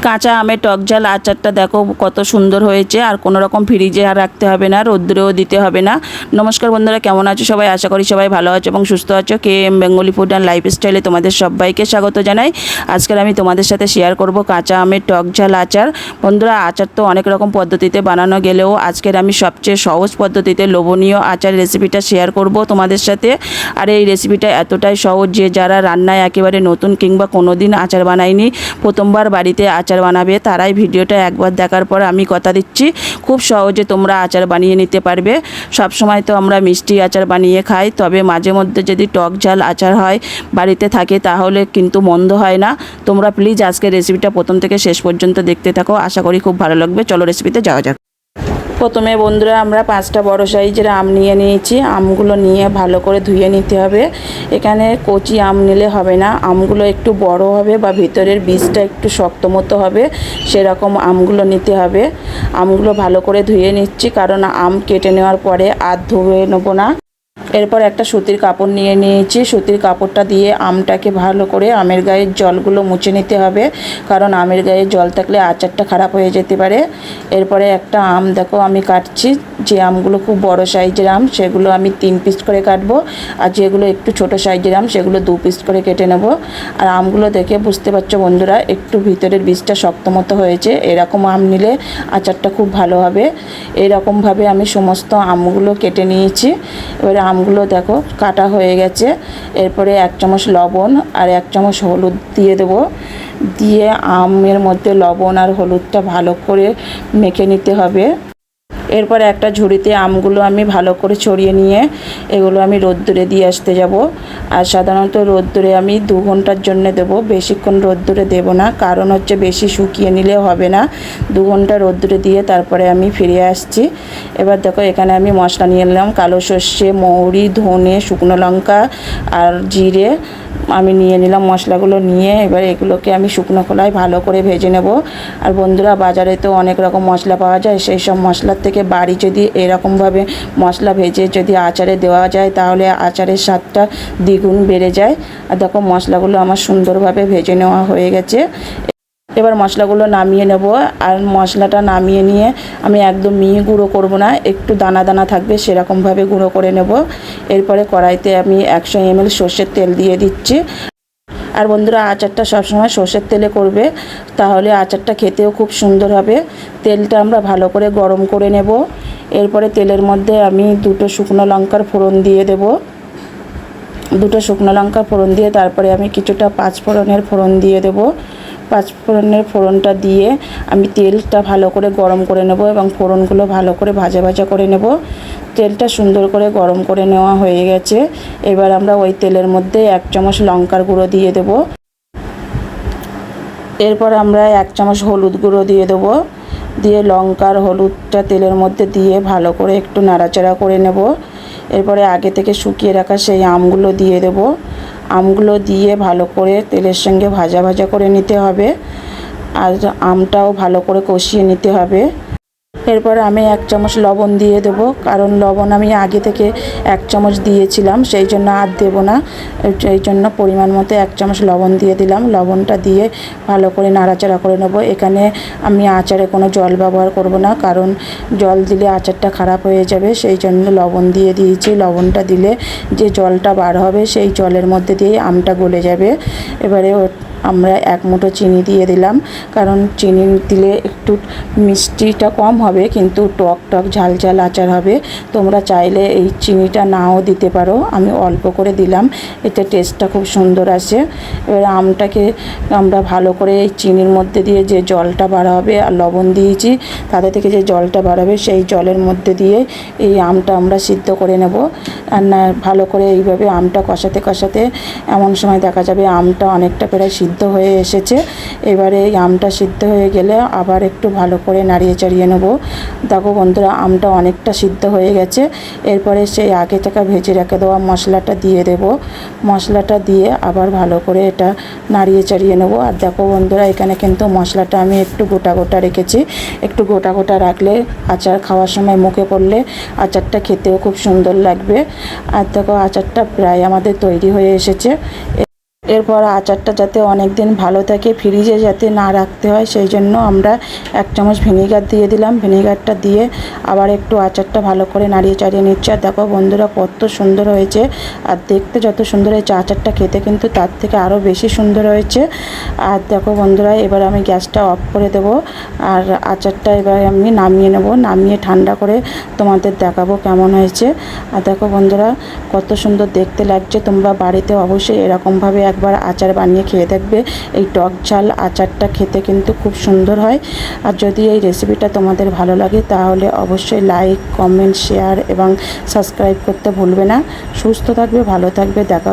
কাঁচা আমের টক ঝাল আচারটা দেখো কত সুন্দর হয়েছে। আর কোনো রকম ফ্রিজে আর রাখতে হবে না, রোদ্রেও দিতে হবে না। নমস্কার বন্ধুরা, কেমন আছো সবাই? আশা করি সবাই ভালো আছো এবং সুস্থ আছো। KM বেঙ্গলি ফুড অ্যান্ড লাইফস্টাইলে তোমাদের সবাইকে স্বাগত জানাই। আজকের আমি তোমাদের সাথে শেয়ার করব কাঁচা আমের টক ঝাল আচার। বন্ধুরা, আচার তো অনেক রকম পদ্ধতিতে বানানো গেলেও আজকের আমি সবচেয়ে সহজ পদ্ধতিতে লোভনীয় আচার রেসিপিটা শেয়ার করব তোমাদের সাথে। আর এই রেসিপিটা এতটাই সহজ যে যারা রান্নায় একেবারে নতুন কিংবা কোনো দিন আচার বানায়নি, প্রথমবার বাড়িতে আচার বানাবে, তারাই ভিডিওটা একবার দেখার পর আমি কথা দিচ্ছি খুব সহজে তোমরা আচার বানিয়ে নিতে পারবে। সব সময় তো আমরা মিষ্টি আচার বানিয়ে খাই, তবে মাঝে মধ্যে যদি টক ঝাল আচার হয় বাড়িতে থাকে তাহলে কিন্তু মন্দ হয় না। তোমরা প্লিজ আজকে রেসিপিটা প্রথম থেকে শেষ পর্যন্ত দেখতে থাকো, আশা করি খুব ভালো লাগবে। চলো রেসিপিতে যাওয়া যাক। প্রথমে বন্ধুরা আমরা 5টা বড় সাইজের আম নিয়ে নিয়েছি। আমগুলো নিয়ে ভালো করে ধুয়ে নিতে হবে। এখানে কচি আম নিলে হবে না, আমগুলো একটু বড় হবে বা ভিতরের বীজটা একটু শক্ত মতো হবে, সেরকম আমগুলো নিতে হবে। আমগুলো ভালো করে ধুয়ে নিচ্ছি, কারণ আম কেটে নেওয়ার পরে আর ধুয়ে নেবো না। এরপর একটা সুতির কাপড় নিয়ে নিয়েছি। সুতির কাপড়টা দিয়ে আমটাকে ভালো করে আমের গায়ের জলগুলো মুছে নিতে হবে, কারণ আমের গায়ে জল থাকলে আচারটা খারাপ হয়ে যেতে পারে। এরপরে একটা আম দেখো আমি কাটছি। যে আমগুলো খুব বড় সাইজের আম সেগুলো আমি 3 পিস করে কাটবো, আর যেগুলো একটু ছোট সাইজের আম সেগুলো 2 পিস করে কেটে নেব। আর আমগুলো দেখে বুঝতে পারছো বন্ধুরা, একটু ভিতরের বীজটা শক্ত মতো হয়েছে। এরকম আম নিলে আচারটা খুব ভালো হবে। এরকমভাবে আমি সমস্ত আমগুলো কেটে নিয়েছি। এবারে আমগুলো দেখো কাটা হয়ে গেছে। এরপরে 1 চামচ লবণ আর 1 চামচ হলুদ দিয়ে দেবো। দিয়ে আমের মধ্যে লবণ আর হলুদটা ভালো করে মেখে নিতে হবে। এরপর একটা ঝুড়িতে আমগুলো আমি ভালো করে ছড়িয়ে নিয়ে এগুলো আমি রোদ্দুরে দিয়ে আসতে যাব। আর সাধারণত রোদ্দুরে আমি 2 ঘন্টার জন্য দেব, বেশিক্ষণ রোদ্দুরে দেব না, কারণ হচ্ছে বেশি শুকিয়ে নিলে হবে না। 2 ঘন্টা রোদ্দুরে দিয়ে তারপরে আমি ফিরে আসছি। এবার দেখো এখানে আমি মশলা নিয়ে নিলাম। কালো সর্ষে, মৌরি, ধনে, শুকনো লঙ্কা আর জিরে আমি নিয়ে নিলাম। মশলাগুলো নিয়ে এবার এগুলোকে আমি শুকনো খোলায় ভালো করে ভেজে নেব। আর বন্ধুরা, বাজারে তো অনেক রকম মশলা পাওয়া যায়, সেই সব মশলার থেকে বাড়ি যদি এরকমভাবে মশলা ভেজে যদি আচারে দেওয়া যায় তাহলে আচারের স্বাদটা দ্বিগুণ বেড়ে যায়। আর দেখো মশলাগুলো আমার সুন্দরভাবে ভেজে নেওয়া হয়ে গেছে। এবার মশলাগুলো নামিয়ে নেব। আর মশলাটা নামিয়ে নিয়ে আমি একদম মিহি গুঁড়ো করব না, একটু দানা দানা থাকবে সেরকমভাবে গুঁড়ো করে নেব। এরপরে কড়াইতে আমি 100 ml সর্ষের তেল দিয়ে দিচ্ছি। আর বন্ধুরা, আচারটা সবসময় সর্ষের তেলে করবে, তাহলে আচারটা খেতেও খুব সুন্দর হবে। তেলটা আমরা ভালো করে গরম করে নেব। এরপরে তেলের মধ্যে আমি 2টো শুকনো লঙ্কার ফোড়ন দিয়ে দেব। 2টো শুকনো লঙ্কা ফোড়ন দিয়ে তারপরে আমি কিছুটা 5 ফোড়নের ফোড়ন দিয়ে দেব। 5 ফোড়নের ফোড়নটা দিয়ে আমি তেলটা ভালো করে গরম করে নেব এবং ফোড়নগুলো ভালো করে ভাজা ভাজা করে নেব। তেলটা সুন্দর করে গরম করে নেওয়া হয়ে গেছে। এবার আমরা ওই তেলের মধ্যে 1 চামচ লঙ্কার গুঁড়ো দিয়ে দেব। এরপর আমরা 1 চামচ হলুদ গুঁড়ো দিয়ে দেব। দিয়ে লঙ্কার হলুদটা তেলের মধ্যে দিয়ে ভালো করে একটু নাড়াচাড়া করে নেব। এরপরে আগে থেকে শুকিয়ে রাখা সেই আমগুলো দিয়ে দেব। আমগুলো দিয়ে ভালো করে তেলের সঙ্গে ভাজা ভাজা করে নিতে হবে। আর আমটাও ভালো করে কষিয়ে নিতে হবে। এরপর আমি 1 চামচ লবণ দিয়ে দেব, কারণ লবণ আমি আগে থেকে 1 চামচ দিয়েছিলাম, সেই জন্য আর দেবো না। এই জন্য পরিমাণ মতো 1 চামচ লবণ দিয়ে দিলাম। লবণটা দিয়ে ভালো করে নাড়াচাড়া করে নেব। এখানে আমি আচারে কোনো জল ব্যবহার করব না, কারণ জল দিলে আচারটা খারাপ হয়ে যাবে, সেই জন্য লবণ দিয়ে দিয়েছি। লবণটা দিলে যে জলটা বার হবে সেই জলের মধ্যে দিয়ে আমটা গলে যাবে। এবারে আমরা 1 মুঠো চিনি দিয়ে দিলাম, কারণ চিনি দিলে একটু মিষ্টিটা কম হবে কিন্তু টক টক ঝাল ঝাল আচার হবে। তোমরা চাইলে এই চিনিটা নাও দিতে পারো, আমি অল্প করে দিলাম, এতে টেস্টটা খুব সুন্দর আসে। এবার আমটাকে আমরা ভালো করে এই চিনির মধ্যে দিয়ে যে জলটা বার হবে আর লবণ দিয়েছি তাতে থেকে যে জলটা বার হবে সেই জলের মধ্যে দিয়ে এই আমটা আমরা সিদ্ধ করে নেব। আর না ভালো করে এইভাবে আমটা কষাতে কষাতে এমন সময় দেখা যাবে আমটা অনেকটা প্রায় সিদ্ধ হয়ে এসেছে। এবারে এই আমটা সিদ্ধ হয়ে গেলে আবার একটু ভালো করে নাড়িয়ে চাড়িয়ে নেব। দেখো বন্ধুরা, আমটা অনেকটা সিদ্ধ হয়ে গেছে। এরপরে সেই আগে থেকে ভেজে রেখে দেওয়া মশলাটা দিয়ে দেব। মশলাটা দিয়ে আবার ভালো করে এটা নাড়িয়ে চাড়িয়ে নেব। আর দেখো বন্ধুরা, এখানে কিন্তু মশলাটা আমি একটু গোটা গোটা রেখেছি। একটু গোটা গোটা রাখলে আচার খাওয়ার সময় মুখে পড়লে আচারটা খেতেও খুব সুন্দর লাগবে। আর দেখো আচারটা প্রায় আমাদের তৈরি হয়ে এসেছে। এরপর আচারটা যাতে অনেক দিন ভালো থাকে, ফ্রিজে যাতে না রাখতে হয়, সেই জন্য আমরা 1 চামচ ভিনেগার দিয়ে দিলাম। ভিনেগারটা দিয়ে আবার একটু আচারটা ভালো করে নাড়িয়ে চাড়িয়ে নিচ্ছে। আর দেখো বন্ধুরা কত সুন্দর হয়েছে, আর দেখতে যত সুন্দর হয়েছে আচারটা খেতে কিন্তু তার থেকে আরও বেশি সুন্দর হয়েছে। আর দেখো বন্ধুরা এবার আমি গ্যাসটা অফ করে দেবো, আর আচারটা এবার আমি নামিয়ে নেব। নামিয়ে ঠান্ডা করে তোমাদের দেখাবো কেমন হয়েছে। আর দেখো বন্ধুরা কত সুন্দর দেখতে লাগছে। তোমরা বাড়িতে অবশ্যই এরকমভাবে একবার আচার বানিয়ে খেয়ে দেখবে। এই টক ঝাল আচারটা খেতে কিন্তু খুব সুন্দর হয়। আর যদি এই রেসিপিটা তোমাদের ভালো লাগে তাহলে অবশ্যই লাইক, কমেন্ট, শেয়ার এবং সাবস্ক্রাইব করতে ভুলবে না। সুস্থ থাকবে, ভালো থাকবে, দেখা